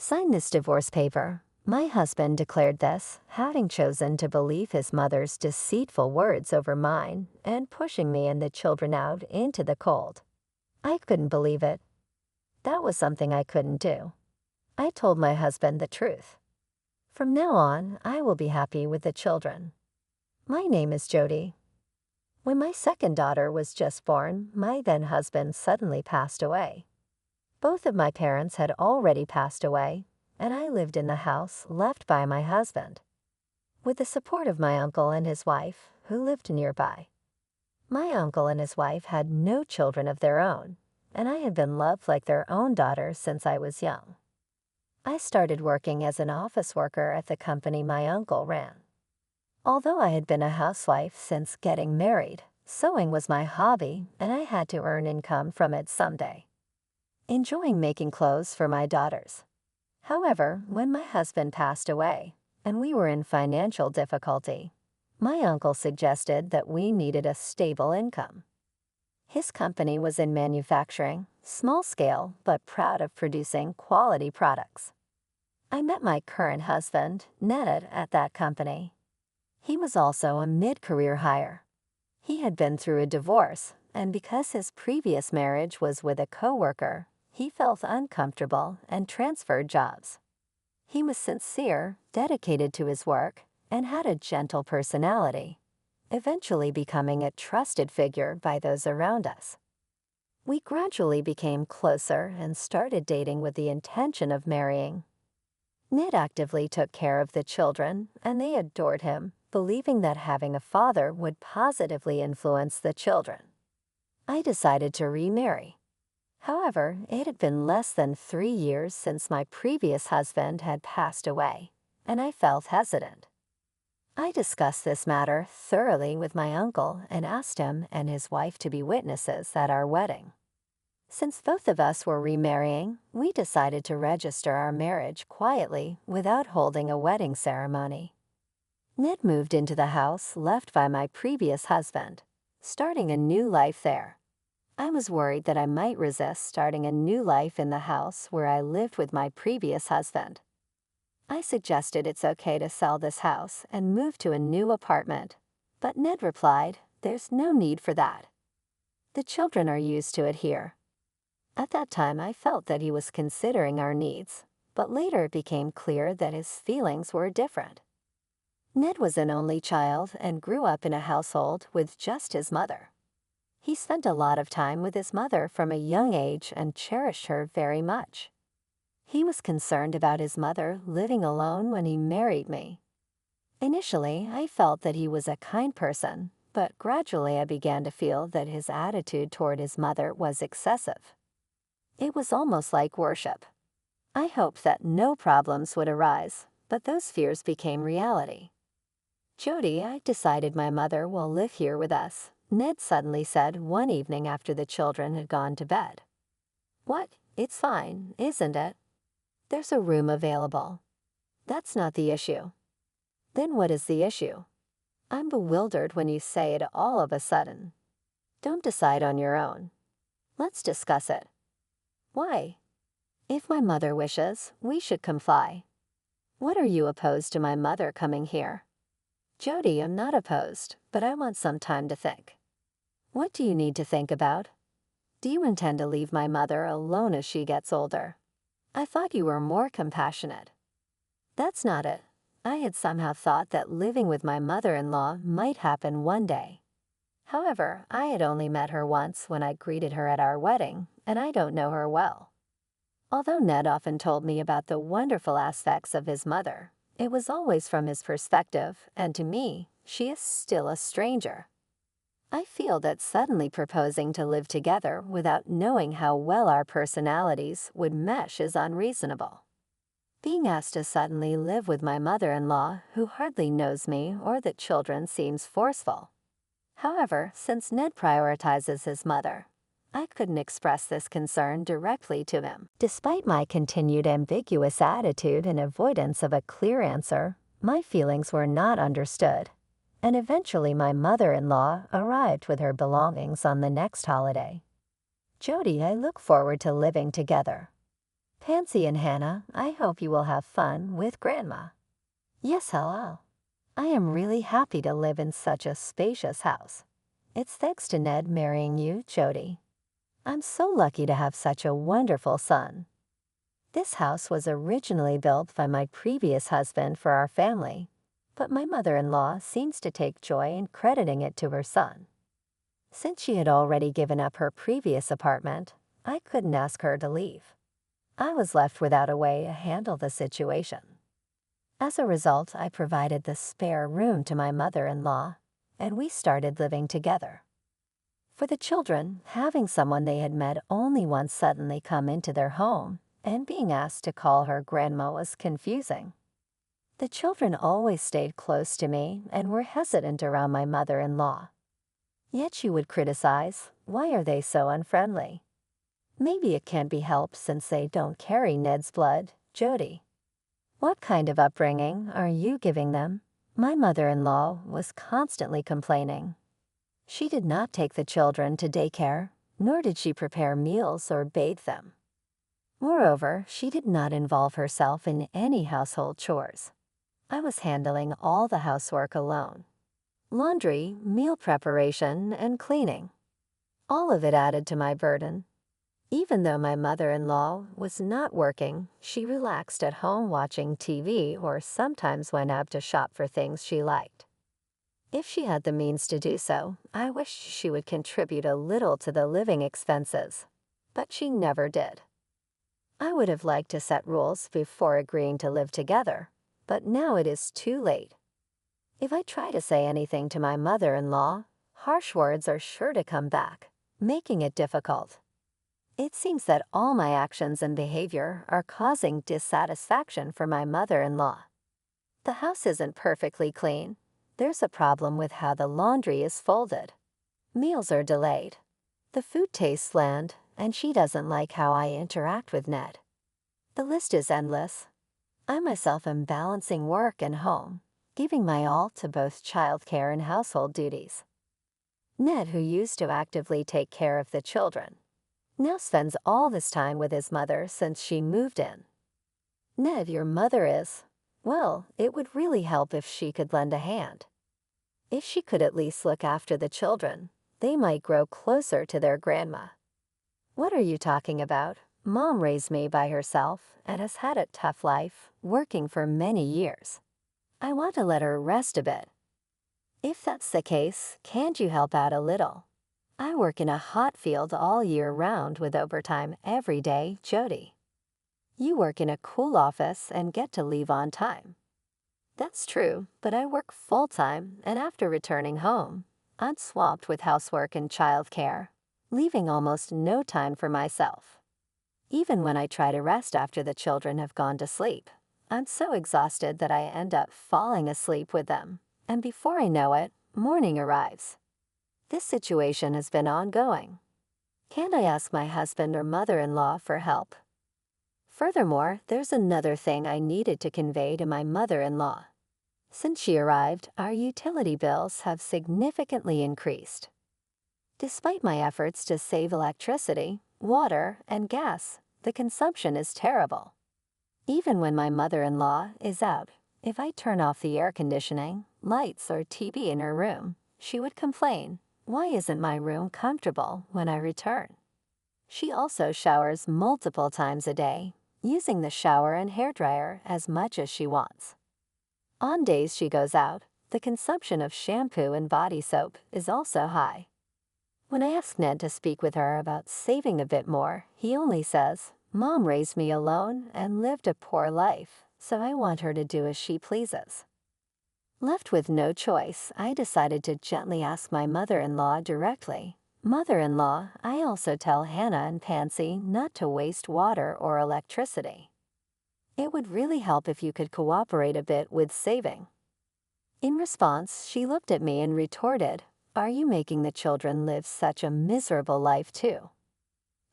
Sign this divorce paper. My husband declared this, having chosen to believe his mother's deceitful words over mine and pushing me and the children out into the cold. I couldn't believe it. That was something I couldn't do. I told my husband the truth. From now on, I will be happy with the children. My name is Jody. When my second daughter was just born, my then husband suddenly passed away. Both of my parents had already passed away, and I lived in the house left by my husband, with the support of my uncle and his wife, who lived nearby. My uncle and his wife had no children of their own, and I had been loved like their own daughter since I was young. I started working as an office worker at the company my uncle ran. Although I had been a housewife since getting married, sewing was my hobby, and I had to earn income from it someday, enjoying making clothes for my daughters. However, when my husband passed away, and we were in financial difficulty, my uncle suggested that we needed a stable income. His company was in manufacturing, small scale, but proud of producing quality products. I met my current husband, Ned, at that company. He was also a mid-career hire. He had been through a divorce, and because his previous marriage was with a coworker, he felt uncomfortable and transferred jobs. He was sincere, dedicated to his work, and had a gentle personality, eventually becoming a trusted figure by those around us. We gradually became closer and started dating with the intention of marrying. Ned actively took care of the children, and they adored him, believing that having a father would positively influence the children. I decided to remarry. However, it had been less than 3 years since my previous husband had passed away, and I felt hesitant. I discussed this matter thoroughly with my uncle and asked him and his wife to be witnesses at our wedding. Since both of us were remarrying, we decided to register our marriage quietly without holding a wedding ceremony. Ned moved into the house left by my previous husband, starting a new life there. I was worried that I might resist starting a new life in the house where I lived with my previous husband. I suggested it's okay to sell this house and move to a new apartment, but Ned replied, "There's no need for that. The children are used to it here." At that time, I felt that he was considering our needs, but later it became clear that his feelings were different. Ned was an only child and grew up in a household with just his mother. He spent a lot of time with his mother from a young age and cherished her very much. He was concerned about his mother living alone when he married me. Initially, I felt that he was a kind person, but gradually I began to feel that his attitude toward his mother was excessive. It was almost like worship. I hoped that no problems would arise, but those fears became reality. "Jody, I decided my mother will live here with us," Ned suddenly said one evening after the children had gone to bed. "What? It's fine, isn't it? There's a room available. That's not the issue." "Then what is the issue?" "I'm bewildered when you say it all of a sudden." "Don't decide on your own. Let's discuss it." "Why?" "If my mother wishes, we should comply." "What are you opposed to my mother coming here?" "Jody, I'm not opposed, but I want some time to think." "What do you need to think about?" "Do you intend to leave my mother alone as she gets older?" "I thought you were more compassionate." "That's not it. I had somehow thought that living with my mother-in-law might happen one day. However, I had only met her once when I greeted her at our wedding, and I don't know her well. Although Ned often told me about the wonderful aspects of his mother, it was always from his perspective, and to me, she is still a stranger. I feel that suddenly proposing to live together without knowing how well our personalities would mesh is unreasonable. Being asked to suddenly live with my mother-in-law, who hardly knows me or the children, seems forceful. However, since Ned prioritizes his mother, I couldn't express this concern directly to him. Despite my continued ambiguous attitude and avoidance of a clear answer, my feelings were not understood, and eventually my mother-in-law arrived with her belongings on the next holiday. "Jody, I look forward to living together." Pansy and Hannah, I hope you will have fun with Grandma. Yes, hello. I am really happy to live in such a spacious house. It's thanks to Ned marrying you, Jody. I'm so lucky to have such a wonderful son. This house was originally built by my previous husband for our family, but my mother-in-law seems to take joy in crediting it to her son. Since she had already given up her previous apartment, I couldn't ask her to leave. I was left without a way to handle the situation. As a result, I provided the spare room to my mother-in-law, and we started living together. For the children, having someone they had met only once suddenly come into their home and being asked to call her grandma was confusing. The children always stayed close to me and were hesitant around my mother-in-law. Yet she would criticize, why are they so unfriendly? Maybe it can't be helped since they don't carry Ned's blood, Jody. What kind of upbringing are you giving them? My mother-in-law was constantly complaining. She did not take the children to daycare, nor did she prepare meals or bathe them. Moreover, she did not involve herself in any household chores. I was handling all the housework alone. Laundry, meal preparation, and cleaning. All of it added to my burden. Even though my mother-in-law was not working, she relaxed at home watching TV or sometimes went out to shop for things she liked. If she had the means to do so, I wished she would contribute a little to the living expenses, but she never did. I would have liked to set rules before agreeing to live together, but now it is too late. If I try to say anything to my mother-in-law, harsh words are sure to come back, making it difficult. It seems that all my actions and behavior are causing dissatisfaction for my mother-in-law. The house isn't perfectly clean. There's a problem with how the laundry is folded. Meals are delayed. The food tastes bland, and she doesn't like how I interact with Ned. The list is endless. I myself am balancing work and home, giving my all to both childcare and household duties. Ned, who used to actively take care of the children, now spends all this time with his mother since she moved in. Ned, your mother is, well, it would really help if she could lend a hand. If she could at least look after the children, they might grow closer to their grandma. What are you talking about? Mom raised me by herself and has had a tough life, working for many years. I want to let her rest a bit. If that's the case, can't you help out a little? I work in a hot field all year round with overtime every day, Jody. You work in a cool office and get to leave on time. That's true, but I work full-time, and after returning home, I'm swamped with housework and childcare, leaving almost no time for myself. Even when I try to rest after the children have gone to sleep, I'm so exhausted that I end up falling asleep with them, and before I know it, morning arrives. This situation has been ongoing. Can't I ask my husband or mother-in-law for help? Furthermore, there's another thing I needed to convey to my mother-in-law. Since she arrived, our utility bills have significantly increased. Despite my efforts to save electricity, water, and gas, the consumption is terrible. Even when my mother-in-law is out, if I turn off the air conditioning, lights, or TV in her room, she would complain, why isn't my room comfortable when I return? She also showers multiple times a day, using the shower and hairdryer as much as she wants. On days she goes out, the consumption of shampoo and body soap is also high. When I ask Ned to speak with her about saving a bit more, he only says, Mom raised me alone and lived a poor life, so I want her to do as she pleases. Left with no choice, I decided to gently ask my mother-in-law directly. Mother-in-law, I also tell Hannah and Pansy not to waste water or electricity. It would really help if you could cooperate a bit with saving. In response, she looked at me and retorted, are you making the children live such a miserable life too?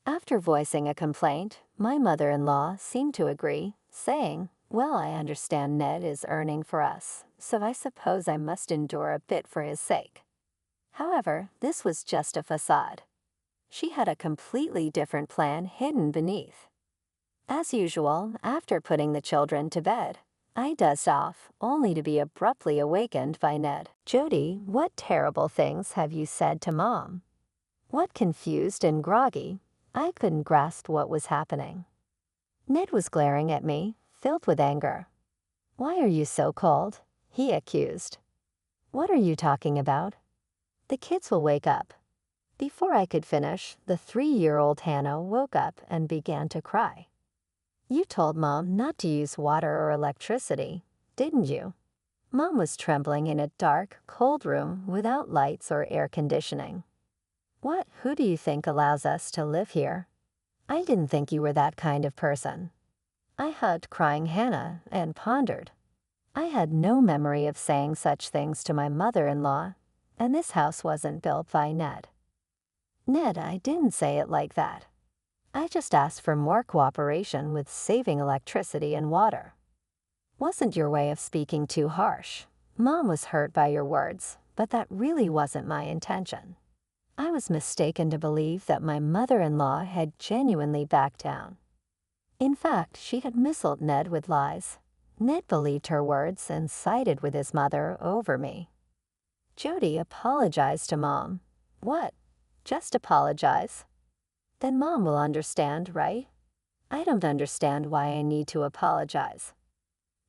After voicing a complaint, my mother-in-law seemed to agree, saying, well, I understand Ned is earning for us, so I suppose I must endure a bit for his sake. However, this was just a facade. She had a completely different plan hidden beneath. As usual, after putting the children to bed, I dozed off, only to be abruptly awakened by Ned. "Jody, what terrible things have you said to Mom?" What confused and groggy, I couldn't grasp what was happening. Ned was glaring at me, filled with anger. "Why are you so cold?" he accused. "What are you talking about? The kids will wake up." Before I could finish, the 3-year-old Hannah woke up and began to cry. "You told Mom not to use water or electricity, didn't you?" Mom was trembling in a dark, cold room without lights or air conditioning. "What? Who do you think allows us to live here? I didn't think you were that kind of person." I hugged crying Hannah and pondered. I had no memory of saying such things to my mother-in-law, and this house wasn't built by Ned. "Ned, I didn't say it like that. I just asked for more cooperation with saving electricity and water." "Wasn't your way of speaking too harsh? Mom was hurt by your words, but that really wasn't my intention." I was mistaken to believe that my mother-in-law had genuinely backed down. In fact, she had misled Ned with lies. Ned believed her words and sided with his mother over me. "Jody, apologize to Mom." "What? Just apologize?" "Then Mom will understand, right?" "I don't understand why I need to apologize."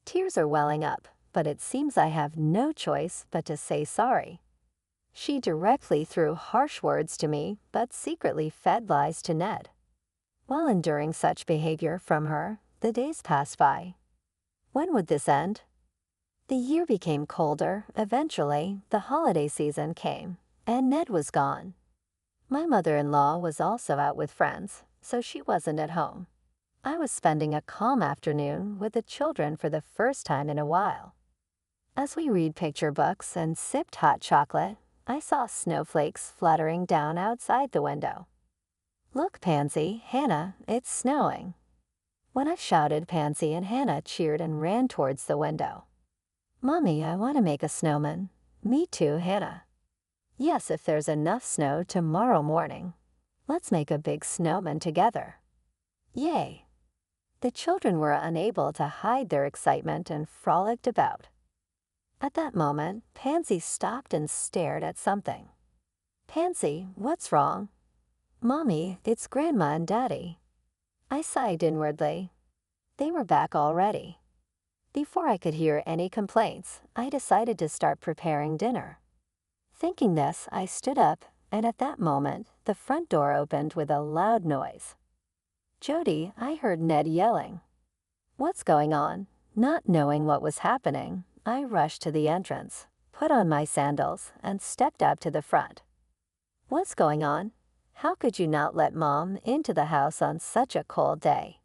Tears are welling up, but it seems I have no choice but to say sorry. She directly threw harsh words to me, but secretly fed lies to Ned. While enduring such behavior from her, the days passed by. When would this end? The year became colder. Eventually, the holiday season came, and Ned was gone. My mother-in-law was also out with friends, so she wasn't at home. I was spending a calm afternoon with the children for the first time in a while. As we read picture books and sipped hot chocolate, I saw snowflakes fluttering down outside the window. "Look, Pansy, Hannah, it's snowing." When I shouted, Pansy and Hannah cheered and ran towards the window. "Mommy, I want to make a snowman." "Me too, Hannah." "Yes, if there's enough snow tomorrow morning. Let's make a big snowman together." Yay! The children were unable to hide their excitement and frolicked about. At that moment, Pansy stopped and stared at something. "Pansy, what's wrong?" "Mommy, it's Grandma and Daddy." I sighed inwardly. They were back already. Before I could hear any complaints, I decided to start preparing dinner. Thinking this, I stood up, and at that moment, the front door opened with a loud noise. "Jody, I heard Ned yelling." "What's going on?" Not knowing what was happening, I rushed to the entrance, put on my sandals, and stepped up to the front. "What's going on? How could you not let Mom into the house on such a cold day?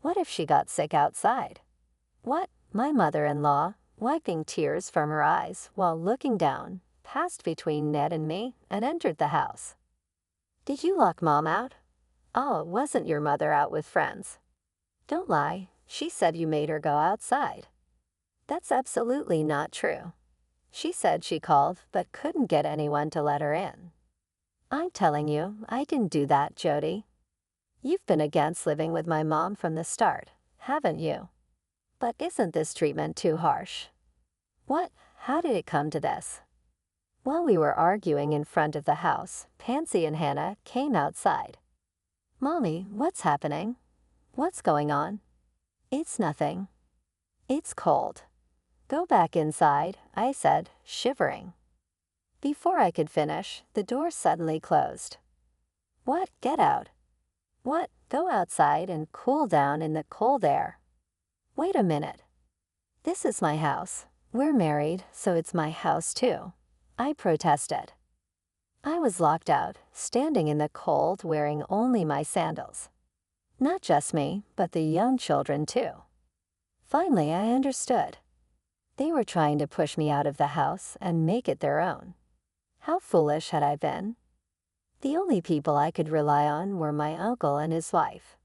What if she got sick outside?" "What?" My mother-in-law, wiping tears from her eyes while looking down, passed between Ned and me and entered the house. "Did you lock Mom out?" "Oh, it wasn't your mother out with friends." "Don't lie. She said you made her go outside." "That's absolutely not true. She said she called but couldn't get anyone to let her in." "I'm telling you, I didn't do that, Jody." "You've been against living with my mom from the start, haven't you?" "But isn't this treatment too harsh?" "What? How did it come to this?" While we were arguing in front of the house, Pansy and Hannah came outside. "Mommy, what's happening? What's going on?" "It's nothing." "It's cold." "Go back inside," I said, shivering. Before I could finish, the door suddenly closed. "What? Get out." "What? Go outside and cool down in the cold air." "Wait a minute. This is my house. We're married, so it's my house too," I protested. I was locked out, standing in the cold wearing only my sandals. Not just me, but the young children too. Finally, I understood. They were trying to push me out of the house and make it their own. How foolish had I been? The only people I could rely on were my uncle and his wife.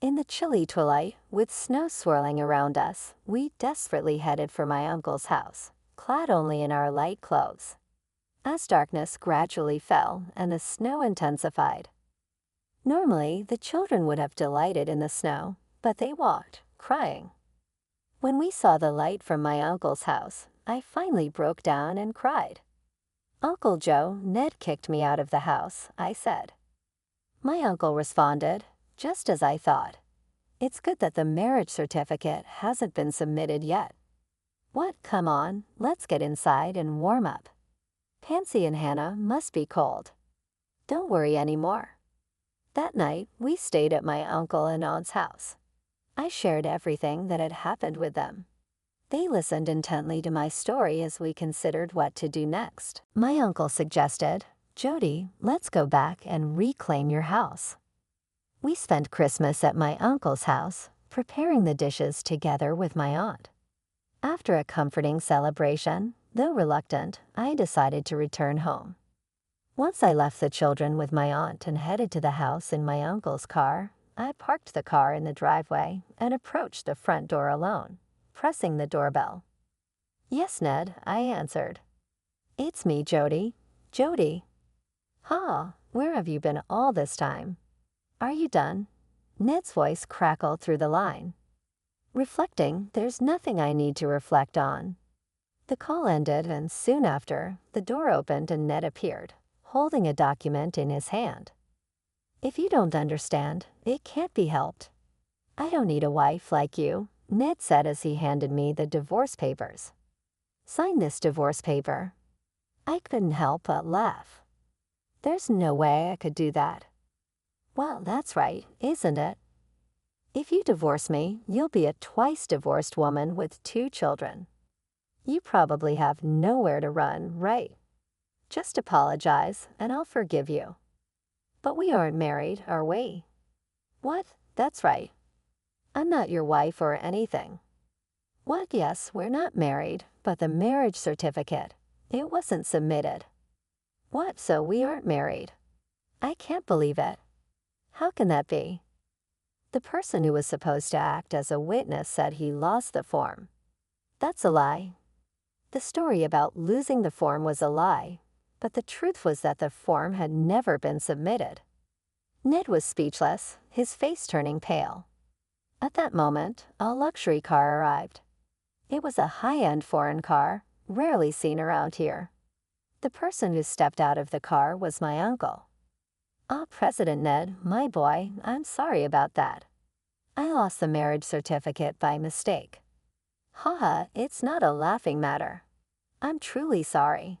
In the chilly twilight, with snow swirling around us, we desperately headed for my uncle's house, clad only in our light clothes. As darkness gradually fell and the snow intensified. Normally, the children would have delighted in the snow, but they walked, crying. When we saw the light from my uncle's house, I finally broke down and cried. "Uncle Joe, Ned kicked me out of the house," I said. My uncle responded, "Just as I thought. It's good that the marriage certificate hasn't been submitted yet. What? Come on, let's get inside and warm up. Pansy and Hannah must be cold. Don't worry anymore." That night, we stayed at my uncle and aunt's house. I shared everything that had happened with them. They listened intently to my story as we considered what to do next. My uncle suggested, "Jody, let's go back and reclaim your house." We spent Christmas at my uncle's house, preparing the dishes together with my aunt. After a comforting celebration, though reluctant, I decided to return home. Once I left the children with my aunt and headed to the house in my uncle's car, I parked the car in the driveway and approached the front door alone, pressing the doorbell. "Yes, Ned," I answered. "It's me, Jody. Jody." "Ha, where have you been all this time? Are you done?" Ned's voice crackled through the line. Reflecting, there's nothing I need to reflect on. The call ended, and soon after, the door opened and Ned appeared, holding a document in his hand. "If you don't understand, it can't be helped. I don't need a wife like you," Ned said as he handed me the divorce papers. "Sign this divorce paper." I couldn't help but laugh. There's no way I could do that. Well, that's right, isn't it? If you divorce me, you'll be a twice divorced woman with 2 children. You probably have nowhere to run, right? Just apologize, and I'll forgive you. But we aren't married, are we? What? That's right. I'm not your wife or anything. What? Yes, we're not married, but the marriage certificate, it wasn't submitted. What? So we aren't married? I can't believe it. How can that be? The person who was supposed to act as a witness said he lost the form. That's a lie. The story about losing the form was a lie, but the truth was that the form had never been submitted. Ned was speechless, his face turning pale. At that moment, a luxury car arrived. It was a high-end foreign car, rarely seen around here. The person who stepped out of the car was my uncle. "Ah, President Ned, my boy, I'm sorry about that. I lost the marriage certificate by mistake." "Haha, it's not a laughing matter. I'm truly sorry.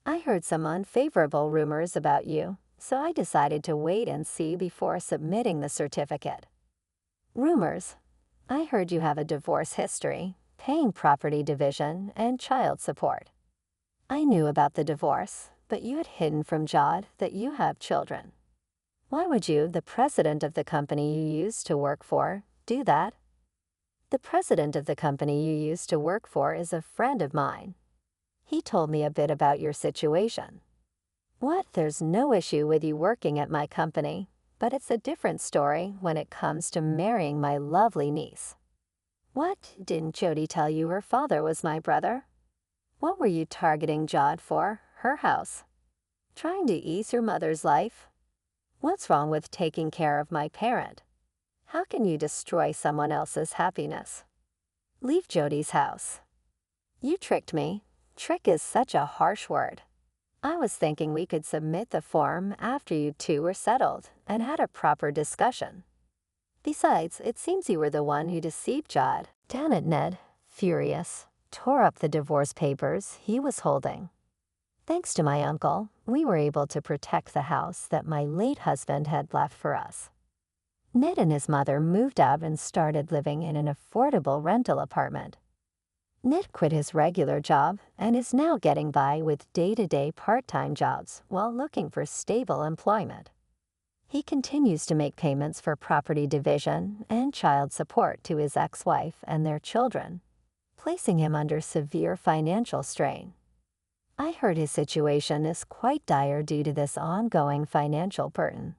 I heard some unfavorable rumors about you, so I decided to wait and see before submitting the certificate." "Rumors? I heard you have a divorce history, paying property division, and child support. I knew about the divorce, but you had hidden from Jod that you have children. Why would you, the president of the company you used to work for, do that?" "The president of the company you used to work for is a friend of mine. He told me a bit about your situation." "What? There's no issue with you working at my company, but it's a different story when it comes to marrying my lovely niece." "What? Didn't Jody tell you her father was my brother? What were you targeting Jod for, her house? Trying to ease your mother's life? What's wrong with taking care of my parent? How can you destroy someone else's happiness? Leave Jody's house." "You tricked me." Trick is such a harsh word. I was thinking we could submit the form after you two were settled and had a proper discussion. Besides, it seems you were the one who deceived Jod. Down at Ned, furious, tore up the divorce papers he was holding. Thanks to my uncle, we were able to protect the house that my late husband had left for us. Ned and his mother moved out and started living in an affordable rental apartment. Ned quit his regular job and is now getting by with day-to-day part-time jobs while looking for stable employment. He continues to make payments for property division and child support to his ex-wife and their children, placing him under severe financial strain. I heard his situation is quite dire due to this ongoing financial burden.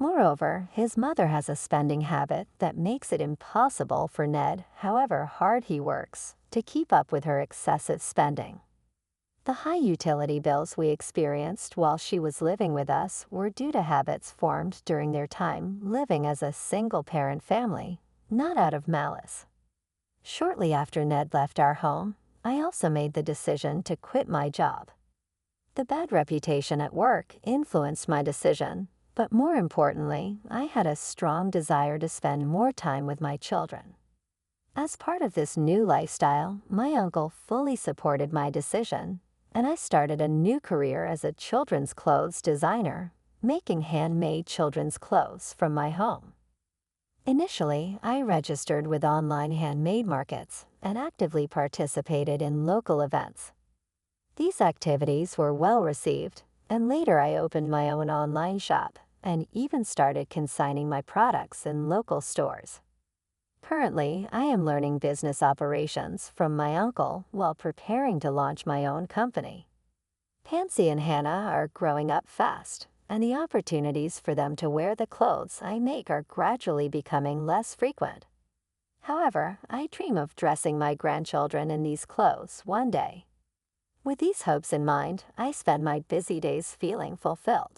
Moreover, his mother has a spending habit that makes it impossible for Ned, however hard he works, to keep up with her excessive spending. The high utility bills we experienced while she was living with us were due to habits formed during their time living as a single-parent family, not out of malice. Shortly after Ned left our home, I also made the decision to quit my job. The bad reputation at work influenced my decision, but more importantly, I had a strong desire to spend more time with my children. As part of this new lifestyle, my uncle fully supported my decision, and I started a new career as a children's clothes designer, making handmade children's clothes from my home. Initially, I registered with online handmade markets and actively participated in local events. These activities were well received, and later I opened my own online shop and even started consigning my products in local stores. Currently, I am learning business operations from my uncle while preparing to launch my own company. Pansy and Hannah are growing up fast, and the opportunities for them to wear the clothes I make are gradually becoming less frequent. However, I dream of dressing my grandchildren in these clothes one day. With these hopes in mind, I spend my busy days feeling fulfilled.